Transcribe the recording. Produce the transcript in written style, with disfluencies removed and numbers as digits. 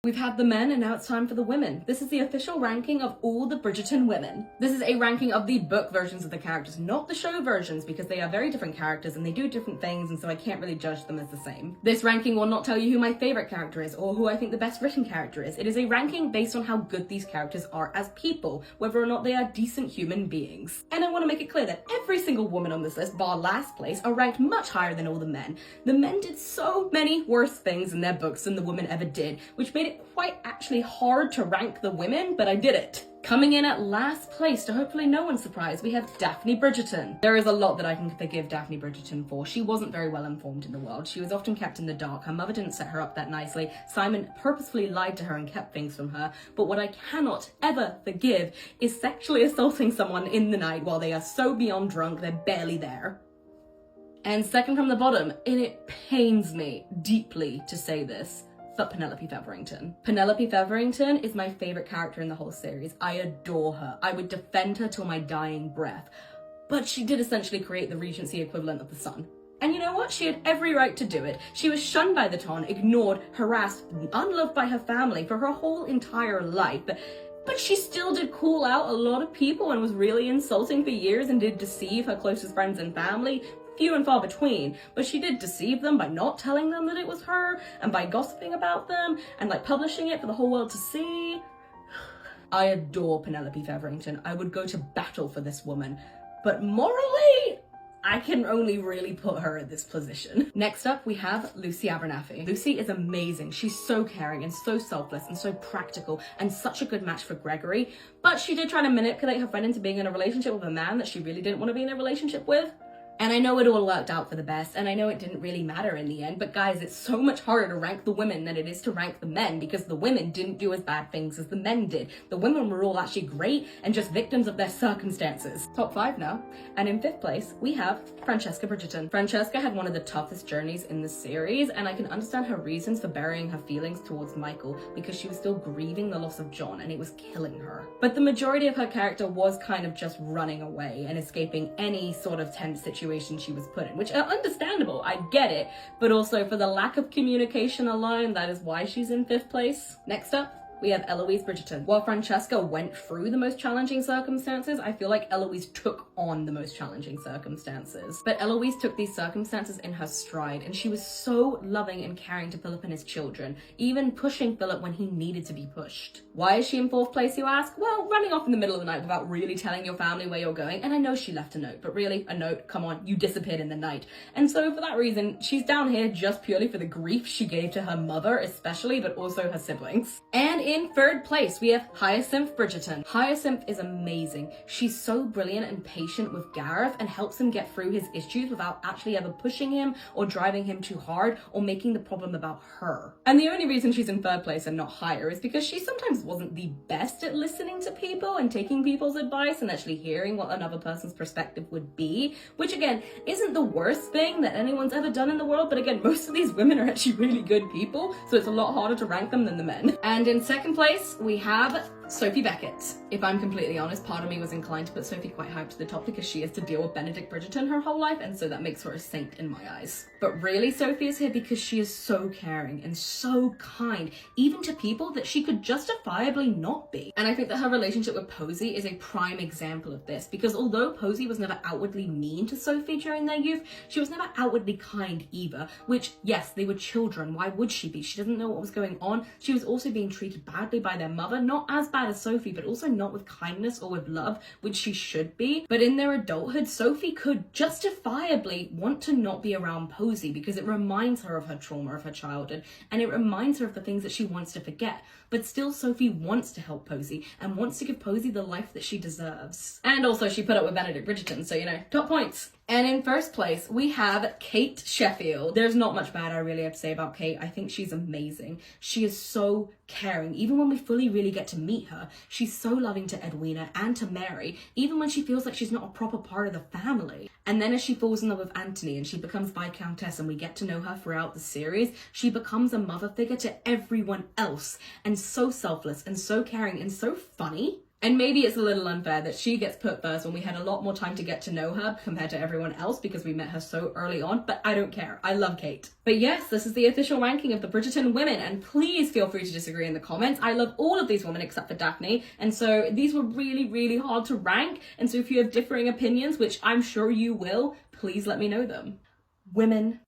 We've had the men and now it's time for the women. This is the official ranking of all the Bridgerton women. This is a ranking of the book versions of the characters, not the show versions, because they are very different characters and they do different things, and so I can't really judge them as the same. This ranking will not tell you who my favorite character is or who I think the best written character is. It is a ranking based on how good these characters are as people, whether or not they are decent human beings. And I want to make it clear that every single woman on this list, bar last place, are ranked much higher than all the men. The men did so many worse things in their books than the women ever did, which made it quite actually hard to rank the women, but I did it. Coming in at last place, to hopefully no one's surprise, we have Daphne Bridgerton. There is a lot that I can forgive Daphne Bridgerton for. She wasn't very well informed in the world. She was often kept in the dark. Her mother didn't set her up that nicely. Simon purposefully lied to her and kept things from her. But what I cannot ever forgive is sexually assaulting someone in the night while they are so beyond drunk they're barely there. And second from the bottom, and it pains me deeply to say this, but Penelope Featherington. Penelope Featherington is my favorite character in the whole series. I adore her. I would defend her till my dying breath. But she did essentially create the Regency equivalent of the Sun. And you know what? She had every right to do it. She was shunned by the Ton, ignored, harassed, unloved by her family for her whole entire life. But she still did call out a lot of people and was really insulting for years and did deceive her closest friends and family. Few and far between, but she did deceive them by not telling them that it was her and by gossiping about them and like publishing it for the whole world to see. I adore Penelope Featherington. I would go to battle for this woman, but morally, I can only really put her at this position. Next up, we have Lucy Abernathy. Lucy is amazing. She's so caring and so selfless and so practical and such a good match for Gregory, but she did try to manipulate her friend into being in a relationship with a man that she really didn't want to be in a relationship with. And I know it all worked out for the best, and I know it didn't really matter in the end, but guys, it's so much harder to rank the women than it is to rank the men, because the women didn't do as bad things as the men did. The women were all actually great and just victims of their circumstances. Top 5 now. And in 5th place, we have Francesca Bridgerton. Francesca had one of the toughest journeys in the series, and I can understand her reasons for burying her feelings towards Michael, because she was still grieving the loss of John, and it was killing her. But the majority of her character was kind of just running away and escaping any sort of tense situation she was put in, which are understandable, I get it, but also for the lack of communication alone, that is why she's in 5th place. Next up, we have Eloise Bridgerton. While Francesca went through the most challenging circumstances, I feel like Eloise took on the most challenging circumstances. But Eloise took these circumstances in her stride, and she was so loving and caring to Philip and his children, even pushing Philip when he needed to be pushed. Why is she in 4th place, you ask? Well, running off in the middle of the night without really telling your family where you're going, and I know she left a note, but really, a note, come on, you disappeared in the night. And so for that reason, she's down here just purely for the grief she gave to her mother especially, but also her siblings. And in 3rd place, we have Hyacinth Bridgerton. Hyacinth is amazing. She's so brilliant and patient with Gareth and helps him get through his issues without actually ever pushing him or driving him too hard or making the problem about her. And the only reason she's in 3rd place and not higher is because she sometimes wasn't the best at listening to people and taking people's advice and actually hearing what another person's perspective would be, which again, isn't the worst thing that anyone's ever done in the world, but again, most of these women are actually really good people, so it's a lot harder to rank them than the men. And in 2nd place, we have Sophie Beckett. If I'm completely honest, part of me was inclined to put Sophie quite high up to the top because she has to deal with Benedict Bridgerton her whole life, and so that makes her a saint in my eyes. But really, Sophie is here because she is so caring and so kind, even to people that she could justifiably not be. And I think that her relationship with Posey is a prime example of this, because although Posey was never outwardly mean to Sophie during their youth, she was never outwardly kind either, which, yes, they were children, why would she be? She doesn't know what was going on. She was also being treated badly by their mother, not as bad as Sophie, but also not with kindness or with love, which she should be. But in their adulthood, Sophie could justifiably want to not be around Posey because it reminds her of her trauma of her childhood, and it reminds her of the things that she wants to forget. But still, Sophie wants to help Posey and wants to give Posey the life that she deserves. And also, she put up with Benedict Bridgerton, so, you know, top points. And in 1st place, we have Kate Sheffield. There's not much bad I really have to say about Kate. I think she's amazing. She is so caring. Even when we fully really get to meet her, she's so loving to Edwina and to Mary, even when she feels like she's not a proper part of the family. And then as she falls in love with Anthony and she becomes Viscountess and we get to know her throughout the series, she becomes a mother figure to everyone else, and so selfless and so caring and so funny. And maybe it's a little unfair that she gets put first when we had a lot more time to get to know her compared to everyone else because we met her so early on, but I don't care. I love Kate. But yes, this is the official ranking of the Bridgerton women, and please feel free to disagree in the comments. I love all of these women except for Daphne, and so these were really, really hard to rank, and so if you have differing opinions, which I'm sure you will, please let me know them. Women